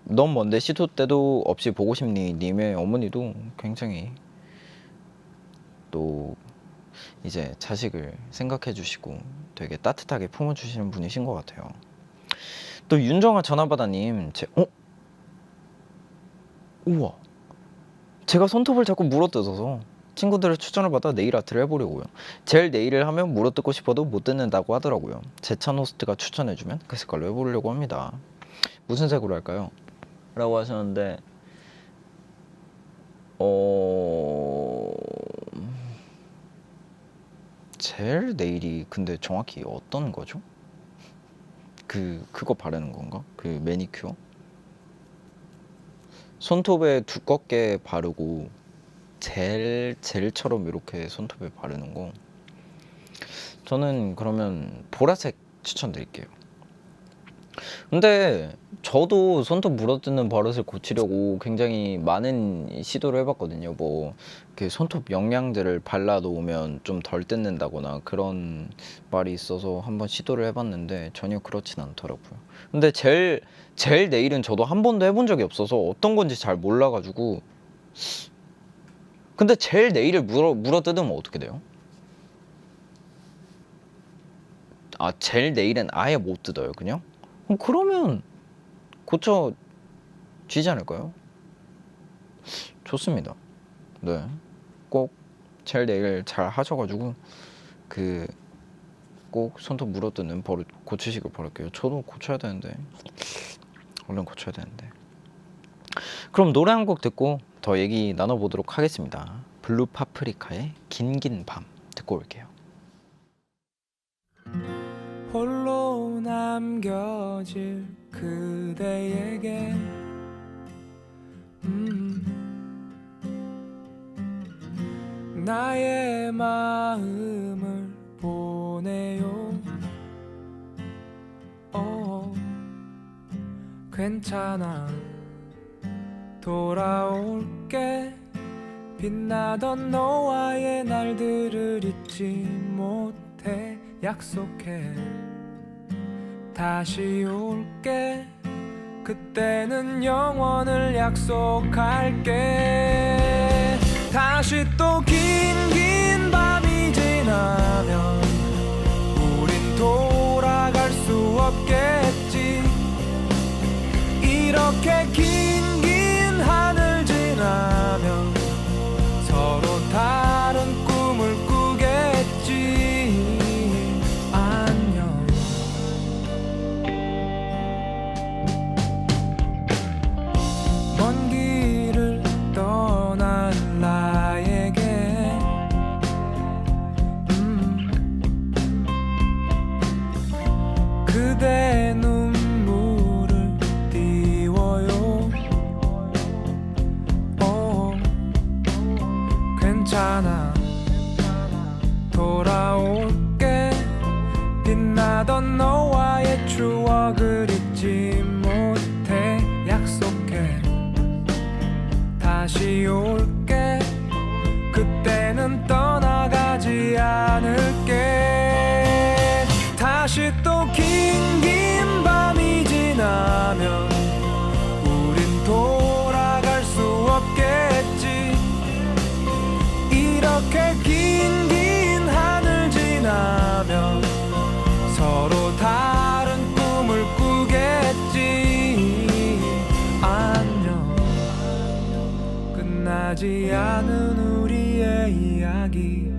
넌 뭔데 시도 때도 없이 보고 싶니 님의 어머니도 굉장히 또 이제 자식을 생각해 주시고 되게 따뜻하게 품어 주시는 분이신 것 같아요. 또 윤정아 전화받아님 우와, 제가 손톱을 자꾸 물어뜯어서 친구들의 추천을 받아 네일 아트를 해보려고요. 젤 네일을 하면 물어뜯고 싶어도 못 뜯는다고 하더라고요. 제찬 호스트가 추천해주면 그 색깔로 해보려고 합니다. 무슨 색으로 할까요? 라고 하셨는데 젤 네일이 근데 정확히 어떤 거죠? 그거 바르는 건가? 그 매니큐어? 손톱에 두껍게 바르고 젤처럼 이렇게 손톱에 바르는 거. 저는 그러면 보라색 추천드릴게요. 근데 저도 손톱 물어뜯는 버릇을 고치려고 굉장히 많은 시도를 해봤거든요. 뭐 그 손톱 영양제를 발라 놓으면 좀 덜 뜯는다거나 그런 말이 있어서 한번 시도를 해봤는데 전혀 그렇진 않더라고요. 근데 젤 네일은 저도 한 번도 해본 적이 없어서 어떤 건지 잘 몰라가지고. 근데 젤 네일을 물어뜯으면 어떻게 돼요? 아, 젤 네일은 아예 못 뜯어요, 그냥? 그러면 고쳐지지 않을까요? 좋습니다. 네, 꼭 젤 네일 잘 하셔가지고 꼭 손톱 물어뜯는 버릇 고치시길 바랄게요. 저도 고쳐야 되는데, 얼른 고쳐야 되는데. 그럼 노래 한 곡 듣고 더 얘기 나눠보도록 하겠습니다. 블루 파프리카의 긴긴 밤 듣고 올게요. 홀로 남겨질 그대에게 나의 마음을 보내요. 괜찮아, 돌아올게. 빛나던 너와의 날들을 잊지 못해. 약속해, 다시 올게. 그때는 영원을 약속할게. 다시 또 긴 밤이 지나면 우린 돌아갈 수 없겠지. 이렇게 긴 하늘 지나면 서로 다른 꿈을 꾸겠지. 안녕. 먼 길을 떠난 나에게 그대 눈물을 띄워요. 괜찮아, 돌아올게. 빛나던 너와의 추억을 잊지 못해. 약속해, 다시 올게. 그때는 떠나가지 않을게. 다시 또 긴 밤이 지나면 우린 돌아갈 수 없겠지. 이렇게 긴 하늘 지나면 서로 다른 꿈을 꾸겠지. 안녕. 끝나지 않은 우리의 이야기.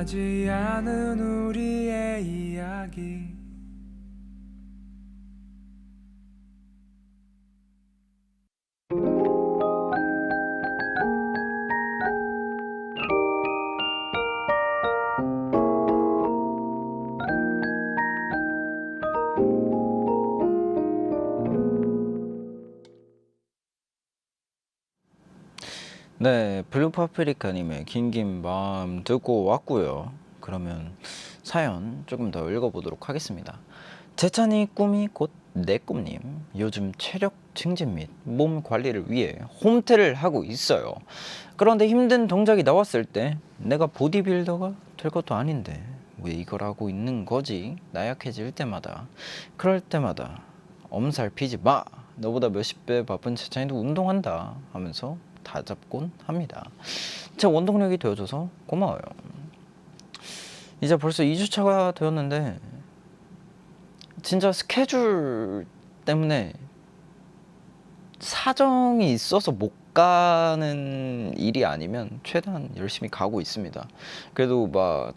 끝나지 않은 우리의 이야기. 네, 블루파프리카님의 긴긴 밤 듣고 왔고요. 그러면 사연 조금 더 읽어보도록 하겠습니다. 제찬이 꿈이 곧 내 꿈님, 요즘 체력 증진 및 몸 관리를 위해 홈트를 하고 있어요. 그런데 힘든 동작이 나왔을 때 내가 보디빌더가 될 것도 아닌데 왜 이걸 하고 있는 거지? 나약해질 때마다, 그럴 때마다 엄살 피지 마! 너보다 몇십 배 바쁜 제찬이도 운동한다 하면서 다잡곤 합니다. 제 원동력이 되어줘서 고마워요. 이제 벌써 2주차가 되었는데 진짜 스케줄 때문에 사정이 있어서 못 가는 일이 아니면 최대한 열심히 가고 있습니다. 그래도 막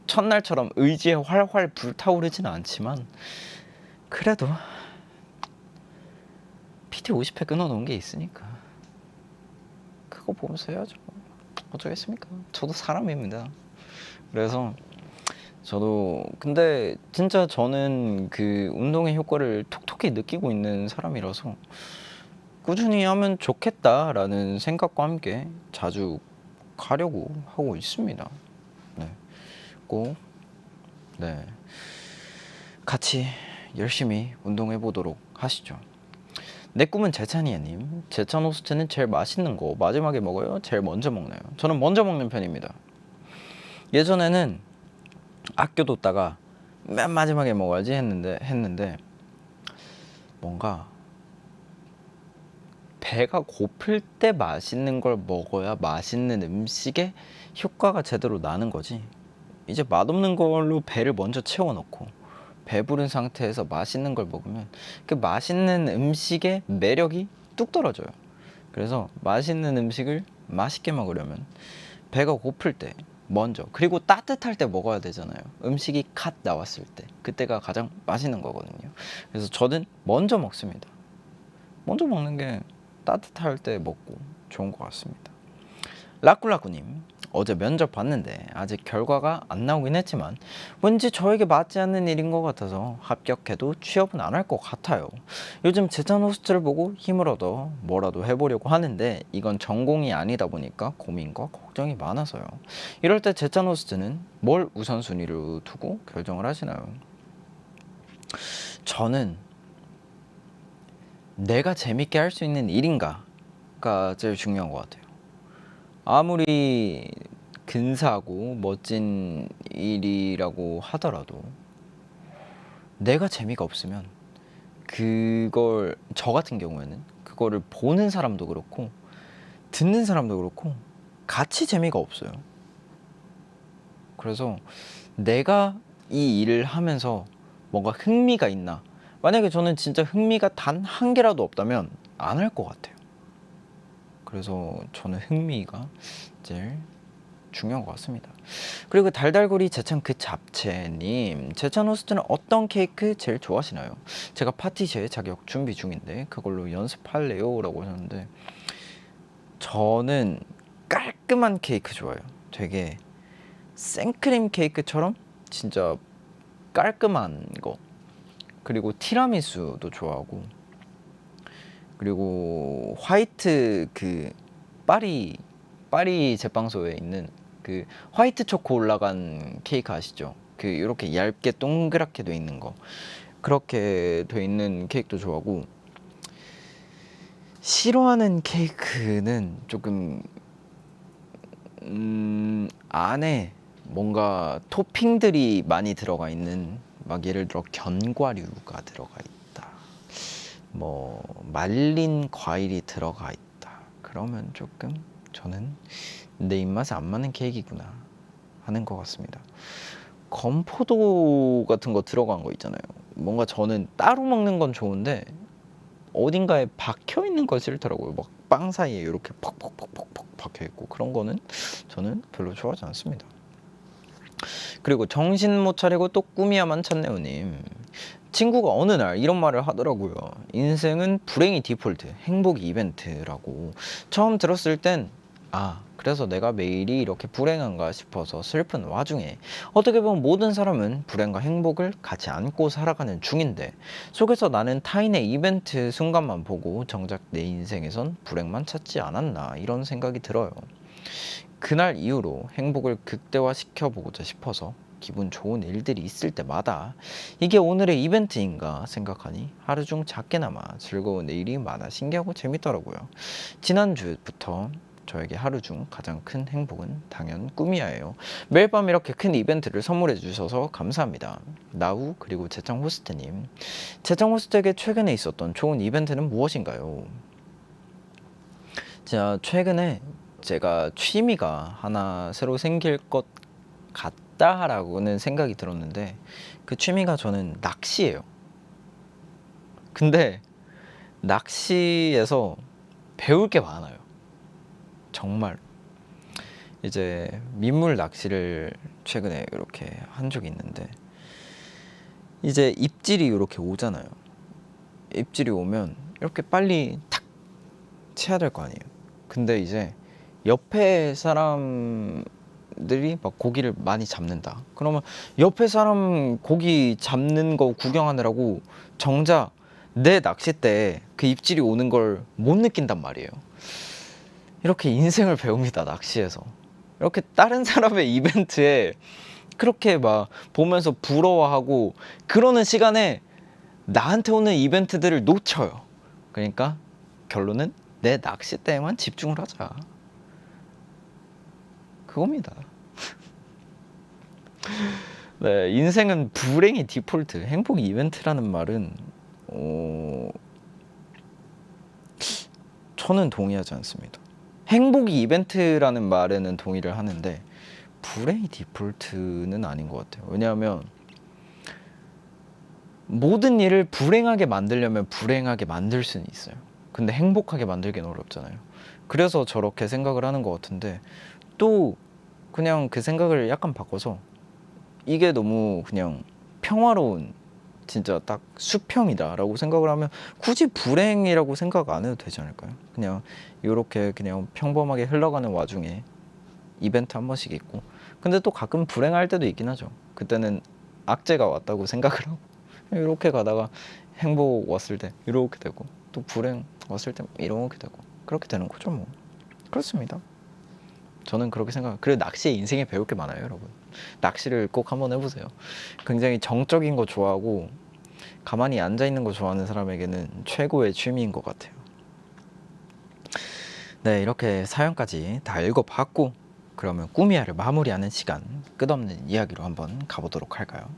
첫날처럼 의지에 활활 불타오르지는 않지만 그래도 PT 50회 끊어놓은 게 있으니까 그거 보면서 해야죠. 어쩌겠습니까? 저도 사람입니다. 그래서 저도 근데 진짜 저는 그 운동의 효과를 톡톡히 느끼고 있는 사람이라서 꾸준히 하면 좋겠다라는 생각과 함께 자주 가려고 하고 있습니다. 네, 꼭 네, 같이 열심히 운동해 보도록 하시죠. 내 꿈은 제찬이야님. 제찬 호스트는 제일 맛있는 거 마지막에 먹어요? 제일 먼저 먹나요? 저는 먼저 먹는 편입니다. 예전에는 아껴뒀다가 맨 마지막에 먹어야지 했는데 뭔가 배가 고플 때 맛있는 걸 먹어야 맛있는 음식의 효과가 제대로 나는 거지. 이제 맛없는 걸로 배를 먼저 채워놓고 배부른 상태에서 맛있는 걸 먹으면 그 맛있는 음식의 매력이 뚝 떨어져요. 그래서 맛있는 음식을 맛있게 먹으려면 배가 고플 때 먼저, 그리고 따뜻할 때 먹어야 되잖아요. 음식이 갓 나왔을 때 그때가 가장 맛있는 거거든요. 그래서 저는 먼저 먹습니다. 먼저 먹는 게 따뜻할 때 먹고 좋은 것 같습니다. 라꾸라꾸님, 어제 면접 봤는데 아직 결과가 안 나오긴 했지만 왠지 저에게 맞지 않는 일인 것 같아서 합격해도 취업은 안 할 것 같아요. 요즘 제찬 호스트를 보고 힘을 얻어 뭐라도 해보려고 하는데 이건 전공이 아니다 보니까 고민과 걱정이 많아서요. 이럴 때 제찬 호스트는 뭘 우선순위로 두고 결정을 하시나요? 저는 내가 재밌게 할 수 있는 일인가가 제일 중요한 것 같아요. 아무리 근사하고 멋진 일이라고 하더라도 내가 재미가 없으면 그걸, 저 같은 경우에는 그거를 보는 사람도 그렇고 듣는 사람도 그렇고 같이 재미가 없어요. 그래서 내가 이 일을 하면서 뭔가 흥미가 있나, 만약에 저는 진짜 흥미가 단 한 개라도 없다면 안 할 것 같아요. 그래서 저는 흥미가 제일 중요한 것 같습니다. 그리고 달달구리 제찬 그 잡채님, 제찬 호스트는 어떤 케이크 제일 좋아하시나요? 제가 파티시에 자격 준비 중인데 그걸로 연습할래요? 라고 하셨는데 저는 깔끔한 케이크 좋아해요. 되게 생크림 케이크처럼 진짜 깔끔한 거. 그리고 티라미수도 좋아하고, 그리고 화이트 그 파리 제빵소에 있는 그 화이트 초코 올라간 케이크 아시죠? 그 이렇게 얇게 동그랗게 돼 있는 거, 그렇게 돼 있는 케이크도 좋아하고, 싫어하는 케이크는 조금 안에 뭔가 토핑들이 많이 들어가 있는, 막 예를 들어 견과류가 들어가 있다, 뭐 말린 과일이 들어가 있다, 그러면 조금 저는 내 입맛에 안 맞는 케이크구나 하는 것 같습니다. 건포도 같은 거 들어간 거 있잖아요. 뭔가 저는 따로 먹는 건 좋은데 어딘가에 박혀 있는 거 싫더라고요. 막 빵 사이에 이렇게 퍽퍽퍽퍽 박혀 있고, 그런 거는 저는 별로 좋아하지 않습니다. 그리고 정신 못 차리고 또 꿈이야만 찾네요님. 친구가 어느 날 이런 말을 하더라고요. 인생은 불행이 디폴트, 행복이 이벤트라고. 처음 들었을 땐 그래서 내가 매일이 이렇게 불행한가 싶어서 슬픈 와중에 어떻게 보면 모든 사람은 불행과 행복을 같이 안고 살아가는 중인데 속에서 나는 타인의 이벤트 순간만 보고 정작 내 인생에선 불행만 찾지 않았나 이런 생각이 들어요. 그날 이후로 행복을 극대화시켜 보고자 싶어서 기분 좋은 일들이 있을 때마다 이게 오늘의 이벤트인가 생각하니 하루 중 작게나마 즐거운 일이 많아 신기하고 재밌더라고요. 지난주부터 저에게 하루 중 가장 큰 행복은 당연 꿈이야예요. 매일 밤 이렇게 큰 이벤트를 선물해 주셔서 감사합니다. 나우 그리고 재창 호스트님. 재창 호스트에게 최근에 있었던 좋은 이벤트는 무엇인가요? 자, 최근에 제가 취미가 하나 새로 생길 것 같다라고는 생각이 들었는데 그 취미가 저는 낚시예요. 근데 낚시에서 배울 게 많아요. 정말 이제 민물 낚시를 최근에 이렇게 한 적이 있는데 이제 입질이 이렇게 오잖아요. 입질이 오면 이렇게 빨리 탁 채야 될 거 아니에요. 근데 이제 옆에 사람들이 막 고기를 많이 잡는다. 그러면 옆에 사람 고기 잡는 거 구경하느라고 정작 내 낚싯대에 그 입질이 오는 걸 못 느낀단 말이에요. 이렇게 인생을 배웁니다. 낚시에서. 이렇게 다른 사람의 이벤트에 그렇게 막 보면서 부러워하고 그러는 시간에 나한테 오는 이벤트들을 놓쳐요. 그러니까 결론은 내 낚싯대에만 집중을 하자. 그겁니다. 네, 인생은 불행이 디폴트, 행복이 이벤트라는 말은 저는 동의하지 않습니다. 행복이 이벤트라는 말에는 동의를 하는데 불행이 디폴트는 아닌 것 같아요. 왜냐하면 모든 일을 불행하게 만들려면 불행하게 만들 수는 있어요. 근데 행복하게 만들기는 어렵잖아요. 그래서 저렇게 생각을 하는 것 같은데 또 그냥 그 생각을 약간 바꿔서 이게 너무 그냥 평화로운 진짜 딱 수평이다 라고 생각을 하면 굳이 불행이라고 생각 안 해도 되지 않을까요? 그냥 이렇게 그냥 평범하게 흘러가는 와중에 이벤트 한 번씩 있고 근데 또 가끔 불행할 때도 있긴 하죠. 그때는 악재가 왔다고 생각을 하고 이렇게 가다가 행복 왔을 때 이렇게 되고 또 불행 왔을 때 이렇게 되고 그렇게 되는 거죠 뭐. 그렇습니다. 저는 그렇게 생각해요. 그리고 낚시에 인생에 배울 게 많아요 여러분. 낚시를 꼭 한번 해보세요. 굉장히 정적인 거 좋아하고 가만히 앉아있는 거 좋아하는 사람에게는 최고의 취미인 것 같아요. 네, 이렇게 사연까지 다 읽어봤고 그러면 꿈이야를 마무리하는 시간, 끝없는 이야기로 한번 가보도록 할까요?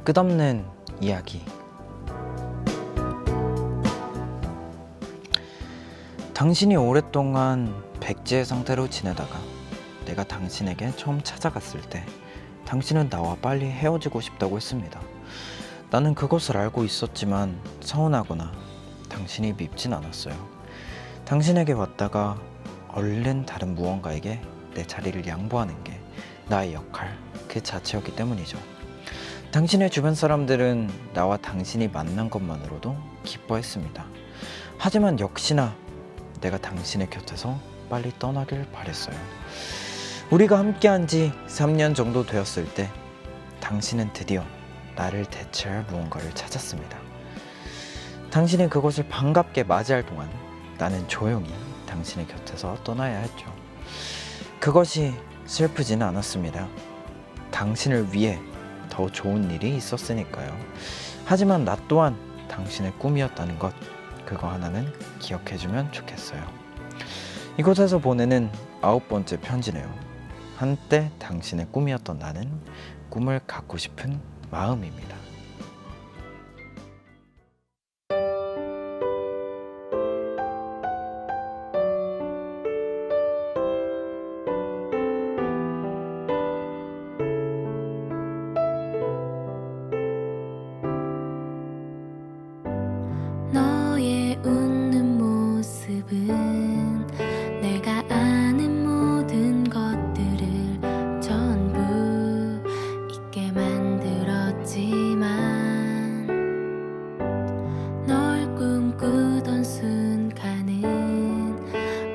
끝없는 이야기. 당신이 오랫동안 백지의 상태로 지내다가 내가 당신에게 처음 찾아갔을 때 당신은 나와 빨리 헤어지고 싶다고 했습니다. 나는 그것을 알고 있었지만 서운하거나 당신이 밉진 않았어요. 당신에게 왔다가 얼른 다른 무언가에게 내 자리를 양보하는 게 나의 역할 그 자체였기 때문이죠. 당신의 주변 사람들은 나와 당신이 만난 것만으로도 기뻐했습니다. 하지만 역시나 내가 당신의 곁에서 빨리 떠나길 바랬어요. 우리가 함께한 지 3년 정도 되었을 때 당신은 드디어 나를 대체할 무언가를 찾았습니다. 당신이 그것을 반갑게 맞이할 동안 나는 조용히 당신의 곁에서 떠나야 했죠. 그것이 슬프지는 않았습니다. 당신을 위해 더 좋은 일이 있었으니까요. 하지만 나 또한 당신의 꿈이었다는 것, 그거 하나는 기억해주면 좋겠어요. 이곳에서 보내는 9번째 편지네요. 한때 당신의 꿈이었던 나는 꿈을 갖고 싶은 마음입니다. 모습은 내가 아는 모든 것들을 전부 잊게 만들었지만 널 꿈꾸던 순간은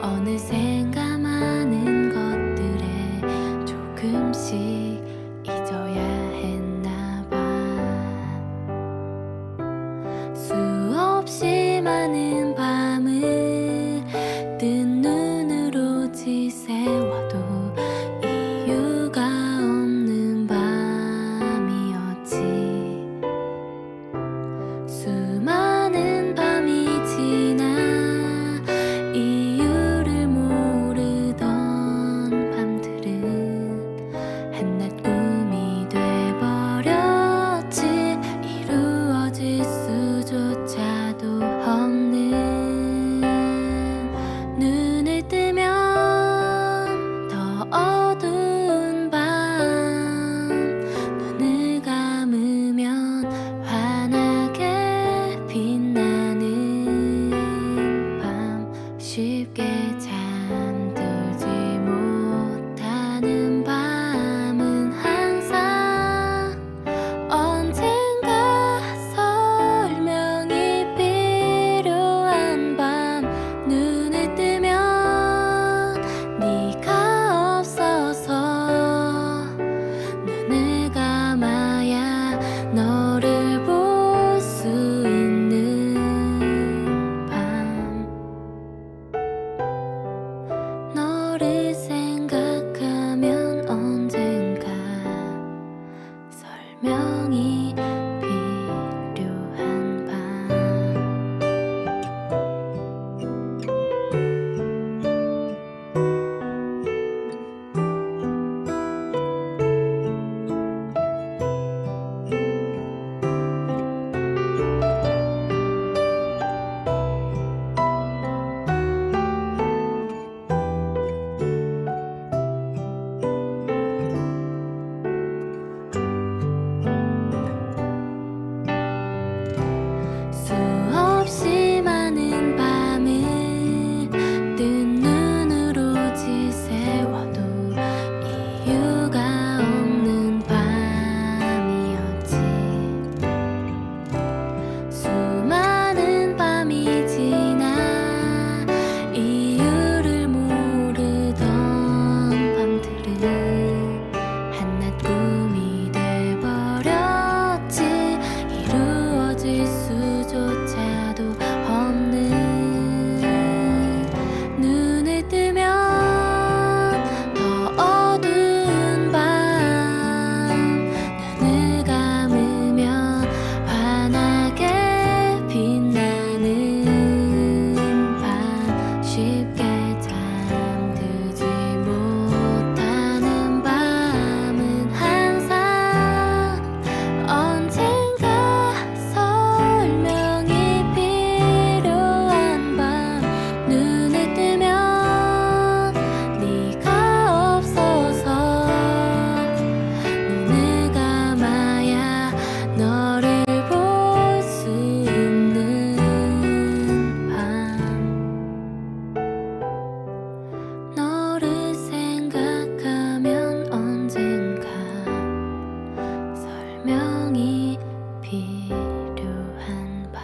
어느샌가 많은 것들에 조금씩 잊어야 했나 봐. 수없이 많은 밤을 뜬 눈으로 지새워도 이유가 없는 밤이었지. 수많은 밤이 지나 이유를 모르던 밤들은 한낱 꿈이 돼버렸지. 이루어질 수조차도 없는 눈을 뜨면 더 어두운 밤, 눈을 감으면 환하게 빛나는 밤, 쉽게 잠들지 못하는 밤은 항상 언젠가 설명이 필요한 밤. 눈을 뜨면 네가 없어서 눈을 감아야 너를 볼 수 있는 밤. 너를 생각하면 언젠가 설명이 필요한 밤. 수없이 많은 밤을 뜬 눈으로 지새워도 이유가 없는 밤이었지. 수많은 밤이 지나 이유를 모르던 밤들은 한낱 꿈이 돼버렸지. 이루어질 수조차도 없는 눈을 뜨면 더 어두운 밤, 눈을 감으면 환하게 빛나는 밤, 쉽게 잠들지 못하는 밤은 항상 언젠가 설명이 필요한 밤. 눈을 뜨면 네가 없어서 눈을 감아야 너를 볼 수 있는 밤. 너를 생각하면 언젠가 설명이 필요한 밤.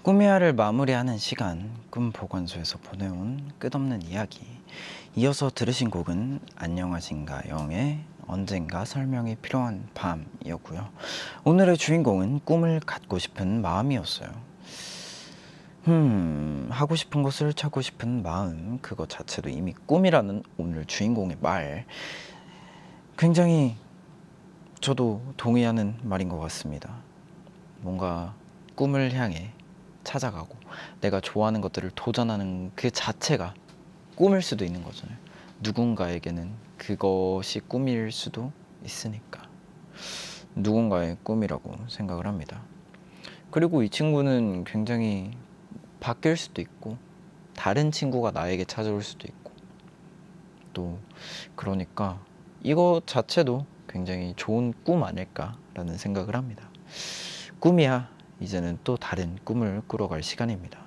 꿈의 하를 마무리하는 시간, 꿈 보관소에서 보내온 끝없는 이야기. 이어서 들으신 곡은 안녕하신가영의 언젠가 설명이 필요한 밤이었고요. 오늘의 주인공은 꿈을 갖고 싶은 마음이었어요. 하고 싶은 것을 찾고 싶은 마음, 그것 자체도 이미 꿈이라는 오늘 주인공의 말, 굉장히 저도 동의하는 말인 것 같습니다. 뭔가 꿈을 향해 찾아가고 내가 좋아하는 것들을 도전하는 그 자체가 꿈일 수도 있는 거잖아요. 누군가에게는 그것이 꿈일 수도 있으니까. 누군가의 꿈이라고 생각을 합니다. 그리고 이 친구는 굉장히 바뀔 수도 있고 다른 친구가 나에게 찾아올 수도 있고 또 그러니까 이거 자체도 굉장히 좋은 꿈 아닐까라는 생각을 합니다. 꿈이야 이제는 또 다른 꿈을 꾸러갈 시간입니다.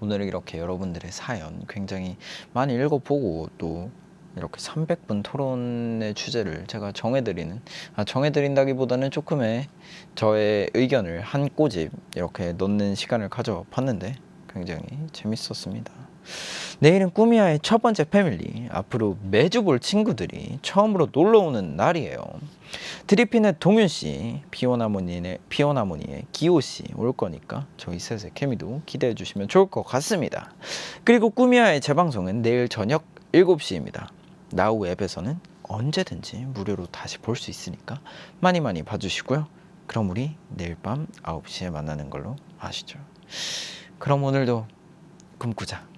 오늘 이렇게 여러분들의 사연 굉장히 많이 읽어보고 또 이렇게 300분 토론의 주제를 제가 정해드린다기보다는 조금의 저의 의견을 한 꼬집 이렇게 넣는 시간을 가져봤는데 굉장히 재밌었습니다. 내일은 꾸미야의 첫 번째 패밀리, 앞으로 매주 볼 친구들이 처음으로 놀러오는 날이에요. 드리핀의 동윤씨, 피오나모니의 기호씨 올 거니까 저희 셋의 케미도 기대해 주시면 좋을 것 같습니다. 그리고 꾸미야의 재방송은 내일 저녁 7시입니다. 나우 앱에서는 언제든지 무료로 다시 볼 수 있으니까 많이 봐주시고요. 그럼 우리 내일 밤 9시에 만나는 걸로 아시죠? 그럼 오늘도 꿈꾸자.